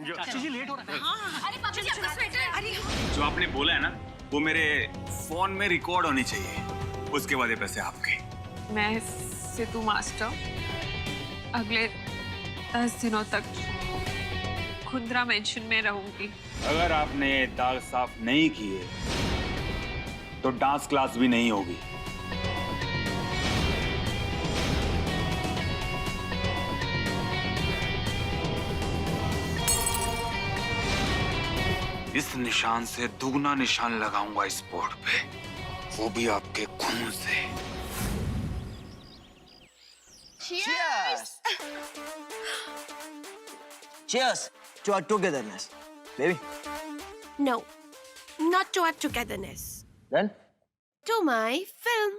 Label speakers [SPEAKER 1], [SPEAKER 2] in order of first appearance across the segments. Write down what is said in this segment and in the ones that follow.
[SPEAKER 1] चाची जी लेट हो रहा है।
[SPEAKER 2] हाँ, अरे पापा जी आपका स्वेटर। अरे
[SPEAKER 3] जो आपने बोला है ना वो मेरे फोन में रिकॉर्ड होनी चाहिए, उसके बाद ये पैसे आपके।
[SPEAKER 4] मैं सिद्धू मास्टर अगले 10 दिनों तक खुंद्रा मेंशन में रहूंगी।
[SPEAKER 3] अगर आपने दाग साफ नहीं किए तो डांस क्लास भी नहीं होगी। इस निशान से दुगना निशान लगाऊंगा इस बोर्ड पे, वो भी आपके खून से।
[SPEAKER 5] Cheers! Cheers to our togetherness, baby.
[SPEAKER 2] No, not to our togetherness.
[SPEAKER 5] Then?
[SPEAKER 2] To my film.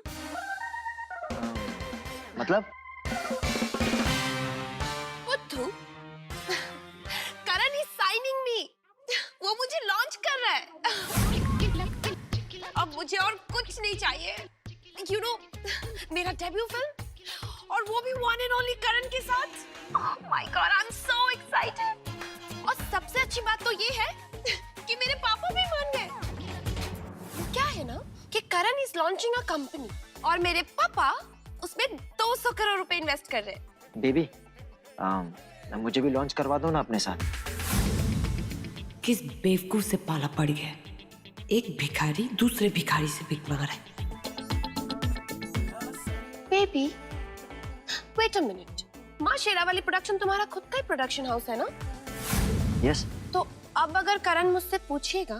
[SPEAKER 5] मतलब?
[SPEAKER 2] Puthu, Karan is signing me. वो मुझे लॉन्च कर रहा है। अब मुझे और कुछ नहीं चाहिए। You know, मेरा डेब्यू फिल्म और वो भी one and only करण के साथ। Oh my God, I'm so excited. और सबसे अच्छी बात तो ये है कि मेरे पापा भी मान गए। क्या है ना कि करण is launching a company और मेरे पापा उसमें 200 करोड़ रुपए इन्वेस्ट कर रहे हैं।
[SPEAKER 5] बेबी, मुझे भी लॉन्च करवा दो ना अपने साथ।
[SPEAKER 6] किस बेवकूफ से पाला पड़ गया, एक भिखारी दूसरे भिखारी से भीख मांग रहा है।
[SPEAKER 2] Baby, wait a minute. माँ शेरावाली प्रोडक्शन तुम्हारा खुद का ही प्रोडक्शन हाउस है ना?
[SPEAKER 5] यस।
[SPEAKER 2] तो अब अगर करण मुझसे पूछेगा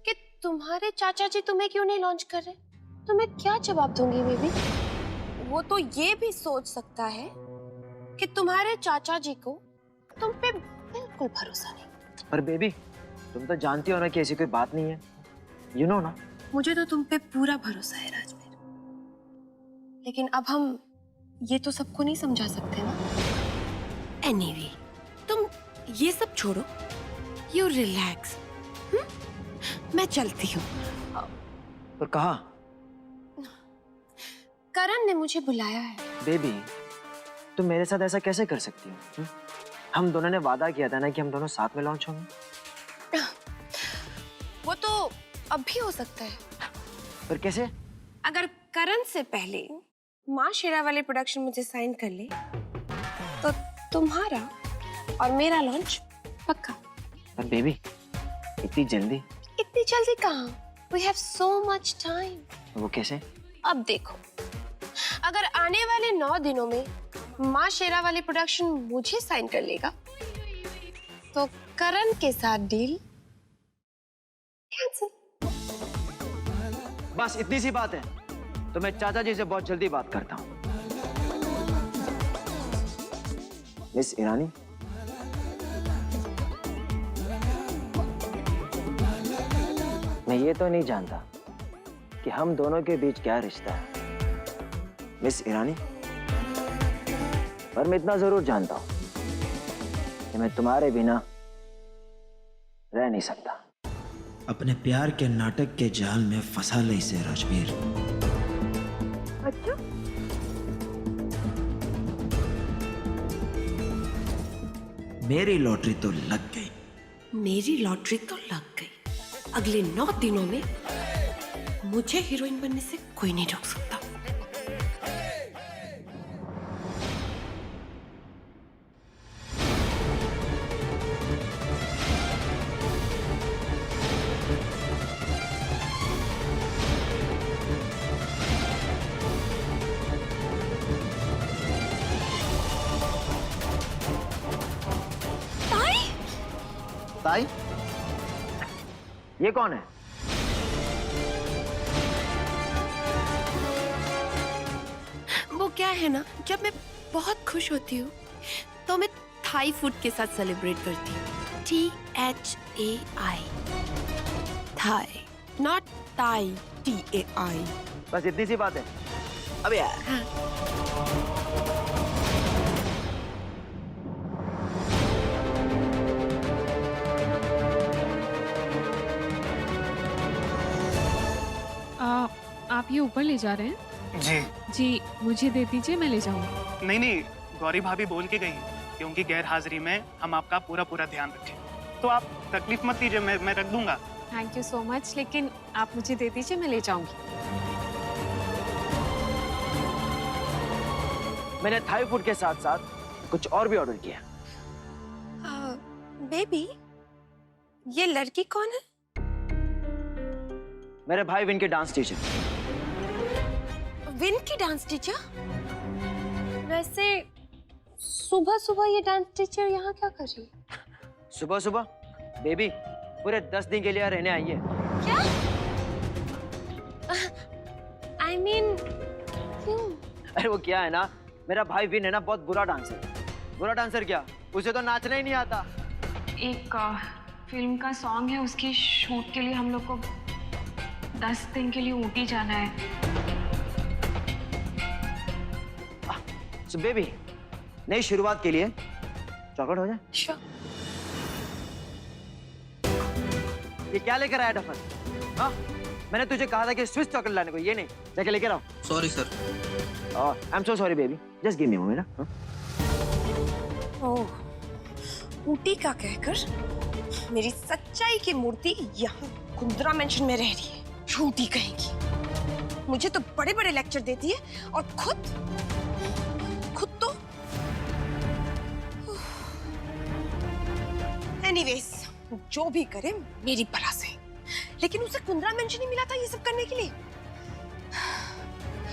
[SPEAKER 2] कि तुम्हारे चाचा जी तुम्हें क्यों नहीं लॉन्च कर रहे, तो मैं क्या जवाब दूंगी बेबी? वो तो ये भी सोच सकता है कि तुम्हारे चाचा जी को तुम पे बिल्कुल भरोसा नहीं।
[SPEAKER 5] पर बेबी, तुम तो जानती हो ना कि ऐसी कोई बात नहीं है। यू नो ना।
[SPEAKER 2] मुझे तो तुम पे पूरा भरोसा है राजवीर, लेकिन अब हम ये तो सबको नहीं समझा सकते ना। एनीवे, तुम ये सब छोड़ो, यू रिलैक्स। मैं चलती हूँ।
[SPEAKER 5] पर कहाँ?
[SPEAKER 2] करण ने मुझे बुलाया है।
[SPEAKER 5] बेबी, तुम मेरे साथ ऐसा कैसे कर सकती हो? हम दोनों ने वादा किया था ना कि हम दोनों साथ में लॉन्च होंगे।
[SPEAKER 2] वो तो अब भी हो सकता है।
[SPEAKER 5] पर कैसे?
[SPEAKER 2] अगर करण से पहले माँ शेरावाली प्रोडक्शन मुझे साइन कर ले तो तुम्हारा और मेरा लॉन्च पक्का।
[SPEAKER 5] पर बेबी, इतनी जल्दी?
[SPEAKER 2] इतनी जल्दी कहाँ? We have so much time.
[SPEAKER 5] वो कैसे?
[SPEAKER 2] अब देखो, अगर आने वाले 9 दिनों में माँ शेरावाली प्रोडक्शन मुझे साइन कर लेगा तो करण के साथ डील कैंसिल।
[SPEAKER 5] बस इतनी सी बात है, तो मैं चाचा जी से बहुत जल्दी बात करता हूँ। मिस ईरानी, मैं ये तो नहीं जानता कि हम दोनों के बीच क्या रिश्ता है, मिस ईरानी, पर मैं इतना जरूर जानता हूं कि मैं तुम्हारे बिना रह नहीं सकता।
[SPEAKER 7] अपने प्यार के नाटक के जाल में फंसा ले इसे राजवीर।
[SPEAKER 2] अच्छा?
[SPEAKER 7] मेरी लॉटरी तो लग गई।
[SPEAKER 6] मेरी लॉटरी तो लग गई। अगले 9 दिनों में मुझे हीरोइन बनने से कोई नहीं रोक सकता।
[SPEAKER 5] ताई, ये कौन है?
[SPEAKER 2] वो क्या है ना, जब मैं बहुत खुश होती हूँ तो मैं थाई फूड के साथ सेलिब्रेट करती हूँ। THAI, थाई, नॉट ताई, TAI।
[SPEAKER 5] बस इतनी सी बात है। अब यार,
[SPEAKER 2] हाँ।
[SPEAKER 4] आप ये ऊपर ले जा रहे हैं?
[SPEAKER 1] जी
[SPEAKER 4] जी, मुझे दे दीजिए, मैं ले जाऊंगी।
[SPEAKER 1] नहीं, गौरी भाभी बोल के गई कि उनकी गैर हाजिरी में हम आपका पूरा पूरा ध्यान रखें। तो आप तकलीफ मत कीजिए, मैं रख दूंगा।
[SPEAKER 4] थैंक यू सो मच, लेकिन आप मुझे दे दीजिए, मैं ले जाऊंगी।
[SPEAKER 5] मैंने थाई फूड के साथ साथ कुछ और भी ऑर्डर किया।
[SPEAKER 6] बेबी, ये लड़की कौन है?
[SPEAKER 5] मेरे भाई विन के डांस टीचर।
[SPEAKER 6] विन की डांस टीचर? वैसे सुबह सुबह ये डांस टीचर यहाँ क्या कर रही है?
[SPEAKER 5] सुबह सुबह बेबी पूरे 10 दिन के लिए यहाँ रहने आई है।
[SPEAKER 6] क्या? I mean, क्यों?
[SPEAKER 5] अरे वो क्या है ना, मेरा भाई विन है ना बहुत बुरा डांसर। बुरा डांसर क्या, उसे तो नाचना ही नहीं आता।
[SPEAKER 4] एक फिल्म का सॉन्ग है, उसकी शूट के लिए हम लोग को 10 दिन के लिए ऊटी जाना है।
[SPEAKER 5] सो बेबी, नई शुरुआत के लिए चॉकलेट हो जाए?
[SPEAKER 6] Sure.
[SPEAKER 5] ये क्या लेकर आया डफर? हाँ, मैंने तुझे कहा था कि स्विस चॉकलेट लाने को, ये नहीं, जाके लेकर आओ।
[SPEAKER 7] Sorry sir.
[SPEAKER 5] I am so sorry baby, just give me a minute.
[SPEAKER 6] Oh, Ooty का कहकर मेरी सच्चाई की मूर्ति यहाँ कुंद्रा मेंशन में रह रही है। झूठी कहेंगी। मुझे तो बड़े बड़े लेक्चर देती है और खुद तो एनीवेज, जो भी करे मेरी भला से। लेकिन उसे कुंद्रा मेंशन ही मिला था ये सब करने के लिए।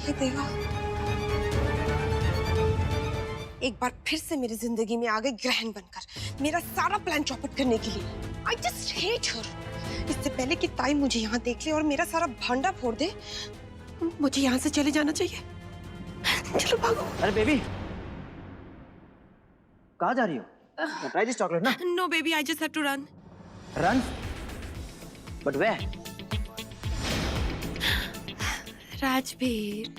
[SPEAKER 6] ये देवा एक बार फिर से मेरी जिंदगी में आ गई ग्रहण बनकर, मेरा सारा प्लान चौपट करने के लिए। I just hate her. इससे पहले कि ताई मुझे यहाँ देख ले और मेरा सारा भांडा फोड़ दे, मुझे यहाँ से चले जाना चाहिए। चलो भागो।
[SPEAKER 5] अरे बेबी, कहाँ जा रही हो? ट्राई दिस चॉकलेट ना।
[SPEAKER 6] No baby, I just have to run.
[SPEAKER 5] Run? But where?
[SPEAKER 6] Rajveer,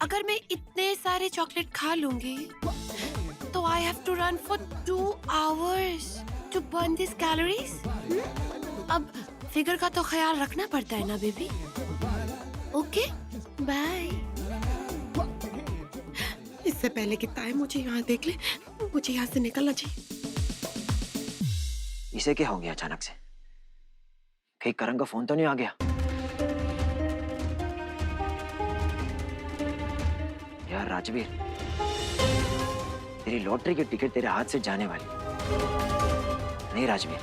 [SPEAKER 6] अगर मैं इतने सारे चॉकलेट खा लूंगी तो I have to run for 2 hours to burn these calories. अब फिगर का तो ख्याल रखना पड़ता है ना बेबी। Okay, bye. इससे पहले कि ताई मुझे यहाँ देख ले, मुझे यहाँ से निकलना चाहिए।
[SPEAKER 5] इसे क्या हो गया अचानक से? कहीं करण का फोन तो नहीं आ गया? यार राजवीर, तेरी लॉटरी की टिकट तेरे हाथ से जाने वाली नहीं। राजवीर,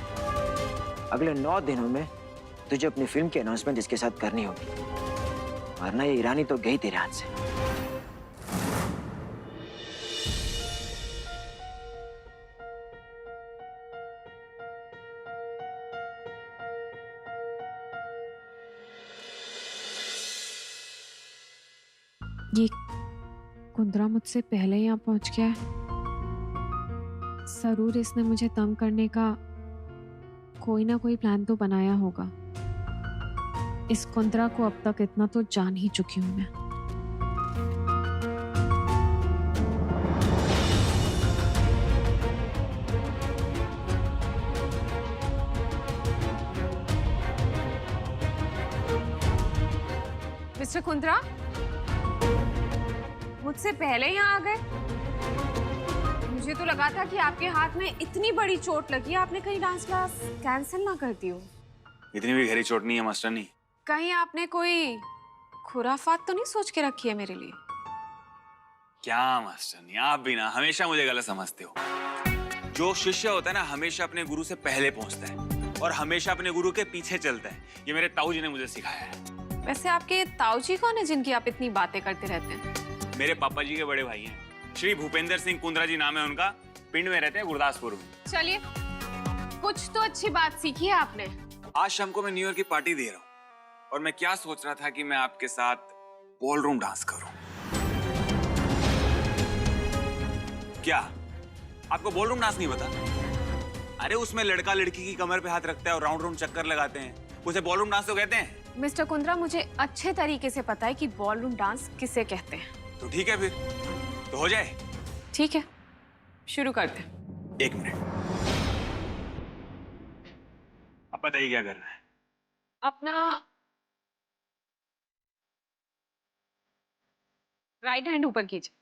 [SPEAKER 5] अगले 9 दिनों में तुझे अपनी फिल्म की अनाउंसमेंट इसके साथ करनी होगी, वरना ये ईरानी तो गई तेरे हाथ से।
[SPEAKER 4] ये कुंद्रा मुझसे पहले यहाँ पहुंच गया है। जरूर इसने मुझे तंग करने का कोई ना कोई प्लान तो बनाया होगा। इस कुंद्रा को अब तक इतना तो जान ही चुकी हूं मैं। मिस्टर कुंद्रा, मुझसे पहले यहाँ आ गए। मुझे तो लगा था कि आपके हाथ में इतनी बड़ी चोट लगी है, आपने कहीं डांस क्लास कैंसिल ना कर दी हो।
[SPEAKER 3] इतनी भी गहरी चोट नहीं है मास्टरनी।
[SPEAKER 4] कहीं आपने कोई खुराफात तो नहीं सोच के रखी है मेरे लिए?
[SPEAKER 3] क्या मास्टरनी, आप भी ना हमेशा मुझे गलत समझते हो। जो शिष्य होता है ना, हमेशा अपने गुरु से पहले पहुंचता है और हमेशा अपने गुरु के पीछे चलता है। ये मेरे ताऊ जी ने मुझे सिखाया है।
[SPEAKER 4] वैसे आपके ताऊ जी कौन है जिनकी आप इतनी बातें करते रहते हैं?
[SPEAKER 3] मेरे पापा जी के बड़े भाई हैं, श्री भूपेंद्र सिंह कुंद्रा जी नाम है उनका। पिंड में रहते हैं, गुरदासपुर में।
[SPEAKER 4] चलिए, कुछ तो अच्छी बात सीखी है आपने।
[SPEAKER 3] आज शाम को मैं न्यू ईयर की पार्टी दे रहा हूँ और मैं क्या सोच रहा था कि मैं आपके साथ बॉलरूम डांस करूं। क्या आपको बॉलरूम डांस नहीं पता? अरे उसमें लड़का लड़की की कमर पे हाथ रखता है और राउंड राउंड चक्कर लगाते हैं, उसे बॉलरूम डांस तो कहते हैं।
[SPEAKER 4] मिस्टर कुंद्रा, मुझे अच्छे तरीके से पता है कि बॉलरूम डांस किसे कहते हैं।
[SPEAKER 3] तो ठीक है, फिर तो हो जाए।
[SPEAKER 4] ठीक है, शुरू करते हैं।
[SPEAKER 3] 1 मिनट, अब बताइए क्या करना है।
[SPEAKER 4] अपना राइट हैंड ऊपर कीजिए।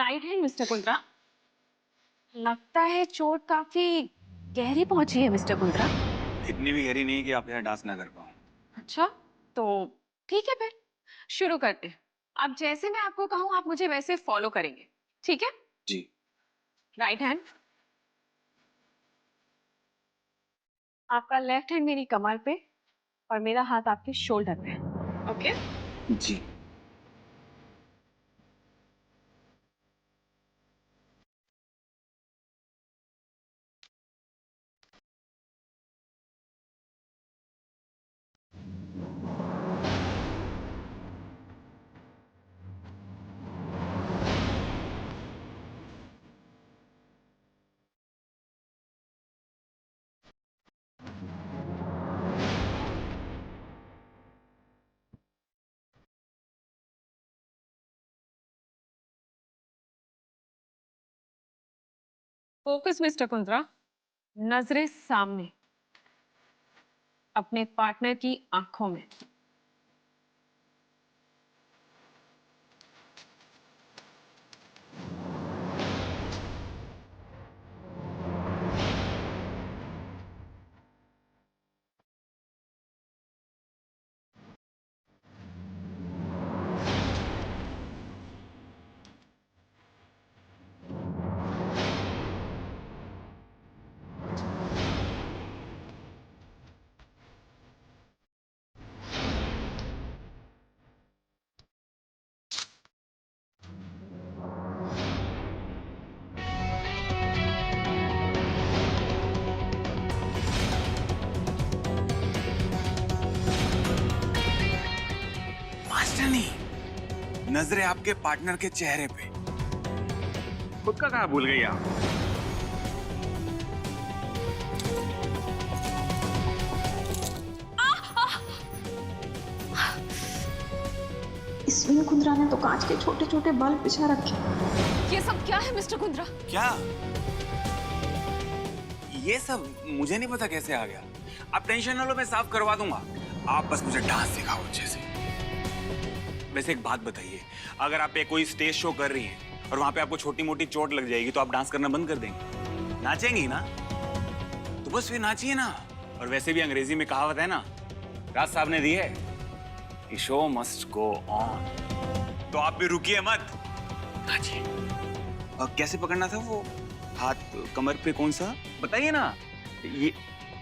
[SPEAKER 4] राइट है मिस्टर कुंद्रा। लगता है चोट काफी गहरी पहुंची है मिस्टर कुंद्रा।
[SPEAKER 3] इतनी भी गहरी नहीं कि आप यहाँ डांस ना कर पाओ।
[SPEAKER 4] अच्छा, तो ठीक है, फिर शुरू करते हैं। अब जैसे मैं आपको कहूँ आप मुझे वैसे फॉलो करेंगे, ठीक है?
[SPEAKER 3] जी।
[SPEAKER 4] राइट हैंड, आपका लेफ्ट हैंड मेरी कमर पे और मेरा हाथ आपके शोल्डर पे। ओके?
[SPEAKER 3] जी।
[SPEAKER 4] फोकस मिस्टर कुंद्रा, नजरें सामने, अपने पार्टनर की आंखों में।
[SPEAKER 3] मास्टरनी, नजरें आपके पार्टनर के चेहरे पे। खुद का कहाँ भूल गई आप?
[SPEAKER 4] इसमें कुंद्रा ने तो कांच के छोटे छोटे बल्ब बिछा रखे। ये सब क्या है मिस्टर कुंद्रा?
[SPEAKER 3] क्या? ये सब मुझे नहीं पता कैसे आ गया। आप टेंशन ना लो, मैं साफ करवा दूंगा। आप बस मुझे डांस सिखाओ अच्छे से। वैसे एक बात बताइए, अगर आप एक कोई स्टेज शो कर रही हैं और वहां पे आपको छोटी मोटी चोट लग जाएगी तो आप डांस करना बंद कर देंगे? नाचेंगी ना? तो बस फिर नाचिए ना। और वैसे भी अंग्रेजी में कहावत है ना, राज साहब ने दी है, शो मस्ट गो ऑन। तो आप भी रुकिए मत, नाचिए। और कैसे पकड़ना था वो हाथ? कमर पे कौन सा बताइए ना? ये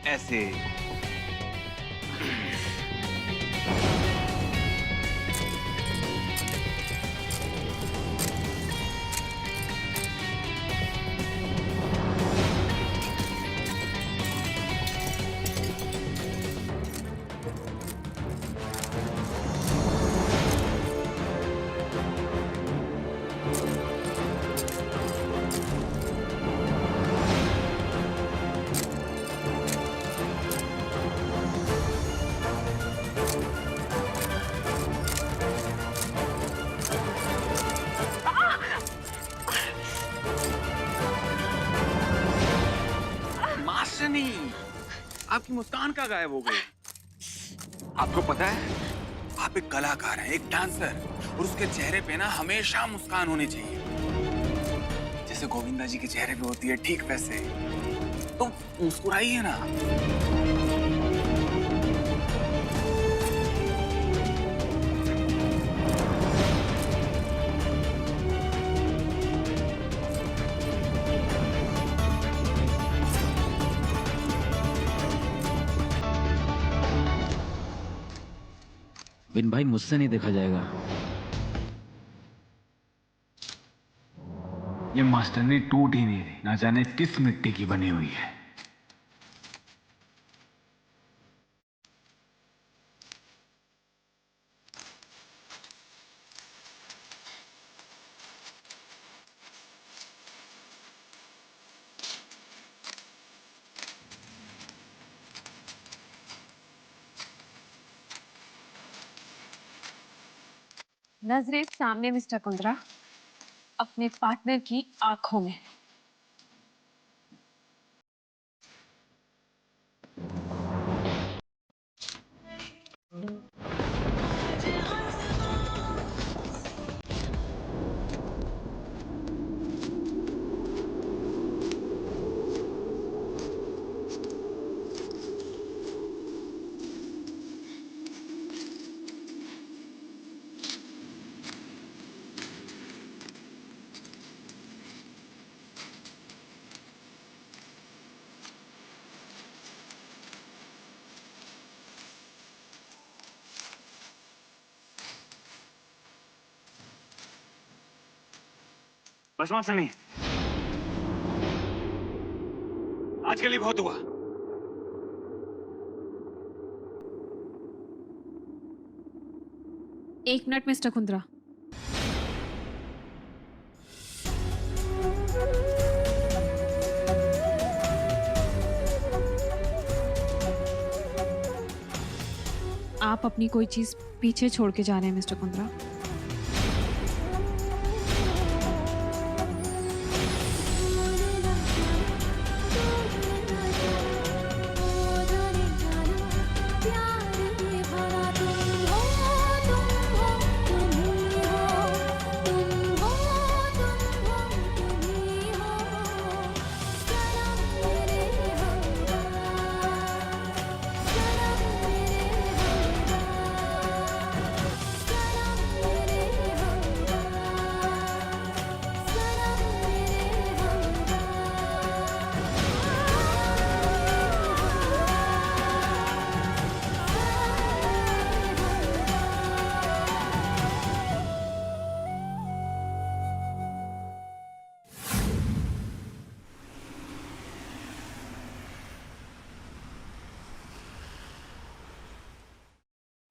[SPEAKER 3] ऐसे। नहीं, आपकी मुस्कान कहाँ गायब हो गई? आपको पता है, आप एक कलाकार हैं, एक डांसर, और उसके चेहरे पे ना हमेशा मुस्कान होनी चाहिए, जैसे गोविंदा जी के चेहरे पे होती है, ठीक वैसे। तो मुस्कुराइए ना।
[SPEAKER 7] विन भाई, मुझसे नहीं देखा जाएगा।
[SPEAKER 8] ये मास्टरनी टूट ही नहीं रही, ना जाने किस मिट्टी की बनी हुई है।
[SPEAKER 4] नजरें सामने मिस्टर कुंद्रा, अपने पार्टनर की आंखों में।
[SPEAKER 3] बस वहां से नहीं, आज के लिए बहुत हुआ।
[SPEAKER 4] एक मिनट मिस्टर कुंद्रा। आप अपनी कोई चीज पीछे छोड़ के जा रहे हैं मिस्टर कुंद्रा।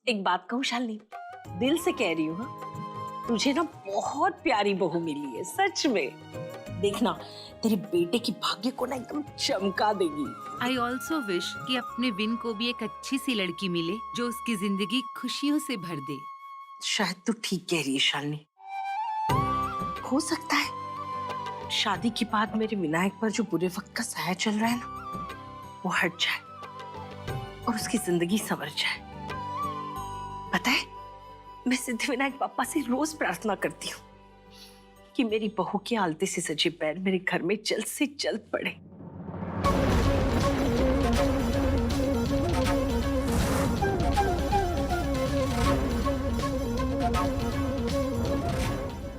[SPEAKER 9] एक बात कहूँ शालिनी, दिल से कह रही हूँ, हाँ, तुझे ना बहुत प्यारी बहू मिली है सच में। देखना तेरे बेटे की भाग्य को ना एकदम चमका देगी।
[SPEAKER 10] आई ऑल्सो विश कि अपने विन को भी एक अच्छी सी लड़की मिले जो उसकी जिंदगी खुशियों से भर दे।
[SPEAKER 9] शायद तू ठीक कह रही है शालिनी, हो सकता है शादी के बाद मेरे विनायक पर जो बुरे वक्त का साया चल रहा है ना, वो हट जाए और उसकी जिंदगी संवर जाए। पता है, मैं सिद्धिविनायक बापा से रोज प्रार्थना करती हूँ कि मेरी बहू के आलते से सजे पैर मेरे घर में जल्द से जल्द पड़े।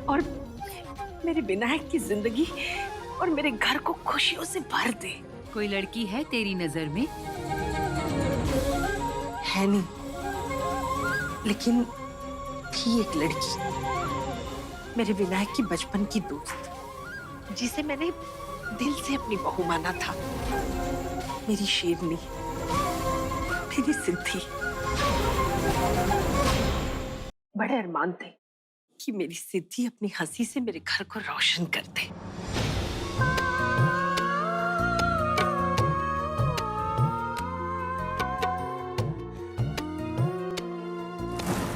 [SPEAKER 9] और मेरे विनायक की जिंदगी और मेरे घर को खुशियों से भर दे।
[SPEAKER 10] कोई लड़की है तेरी नजर में?
[SPEAKER 9] है नहीं, लेकिन थी एक लड़की, मेरे विनायक की बचपन की दोस्त, जिसे मैंने दिल से अपनी बहू माना था। मेरी शेरनी, मेरी सिद्धि। बड़े अरमान थे कि मेरी सिद्धि अपनी हंसी से मेरे घर को रोशन कर दे।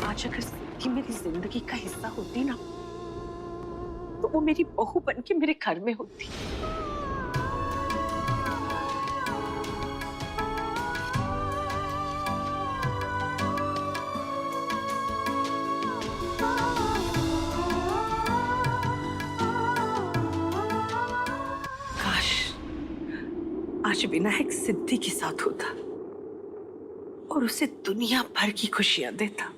[SPEAKER 9] आज अगर सिद्धि मेरी जिंदगी का हिस्सा होती ना, तो वो मेरी बहू बन के मेरे घर में होती। काश आज विनायक सिद्धि के साथ होता और उसे दुनिया भर की खुशियां देता।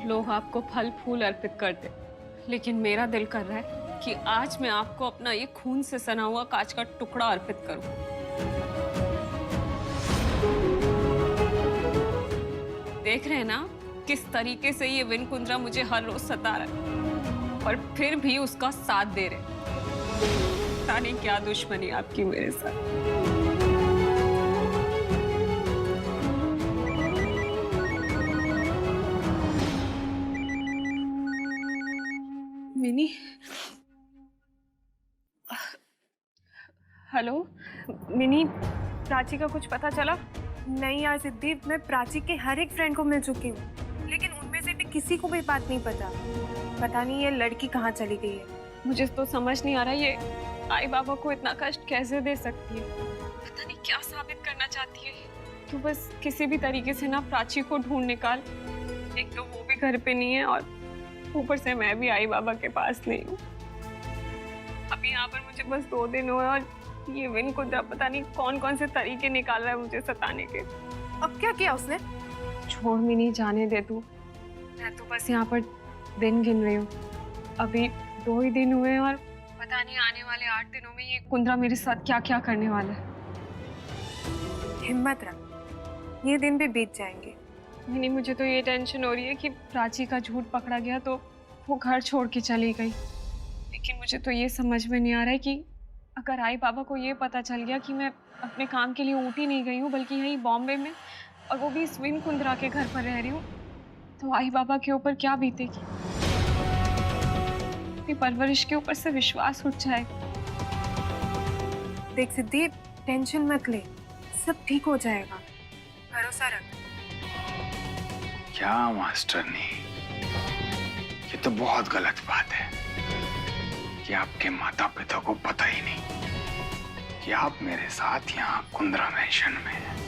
[SPEAKER 11] लोग आपको फल फूल अर्पित कर दे, लेकिन मेरा दिल कर रहा है कि आज मैं आपको अपना ये खून से सना हुआ कांच का टुकड़ा अर्पित करूं। देख रहे हैं ना किस तरीके से ये विन कुंद्रा मुझे हर रोज सता रहा है, और फिर भी उसका साथ दे रहे। पता नहीं क्या दुश्मनी आपकी मेरे साथ। मिनी, हेलो मिनी, प्राची का कुछ पता चला?
[SPEAKER 2] नहीं यार सिद्धि, मैं प्राची के हर एक फ्रेंड को मिल चुकी हूँ, लेकिन उनमें से भी किसी को भी बात नहीं पता। पता नहीं ये लड़की कहाँ चली गई है।
[SPEAKER 11] मुझे तो समझ नहीं आ रहा ये आई बाबा को इतना कष्ट कैसे दे सकती है। पता नहीं क्या साबित करना चाहती है। तो बस किसी भी तरीके से ना प्राची को ढूंढ निकाल। एक तो वो भी घर पे नहीं है और ऊपर से मैं भी आई बाबा के पास नहीं हूँ। अभी यहाँ पर मुझे बस 2 दिन हुए और ये विन कुंद्रा पता नहीं कौन कौन से तरीके निकाल रहा है मुझे सताने के।
[SPEAKER 2] अब क्या किया उसने?
[SPEAKER 11] छोड़ मिनी, जाने दे तू। मैं तो बस यहाँ पर दिन गिन रही हूँ। अभी 2 ही दिन हुए और पता नहीं आने वाले 8 दिनों में ये कुंद्रा मेरे साथ क्या क्या करने वाला है। हिम्मत रख, ये दिन भी बीत जाएंगे। नहीं, मुझे तो ये टेंशन हो रही है कि प्राची का झूठ पकड़ा गया तो वो घर छोड़ के चली गई। लेकिन मुझे तो ये समझ में नहीं आ रहा है कि अगर आई बाबा को ये पता चल गया कि मैं अपने काम के लिए ऊटी नहीं गई हूँ बल्कि यहीं बॉम्बे में, और वो भी इस विन कुंद्रा के घर पर रह रही हूँ, तो आई बाबा के ऊपर क्या बीतेगी। अपनी परवरिश के ऊपर से विश्वास उठ जाएगा। देख सिद्धि, टेंशन मत ले, सब ठीक हो जाएगा, भरोसा रख।
[SPEAKER 8] क्या मास्टरनी, ये तो बहुत गलत बात है कि आपके माता पिता को पता ही नहीं कि आप मेरे साथ यहाँ कुंद्रा मेंशन में हैं।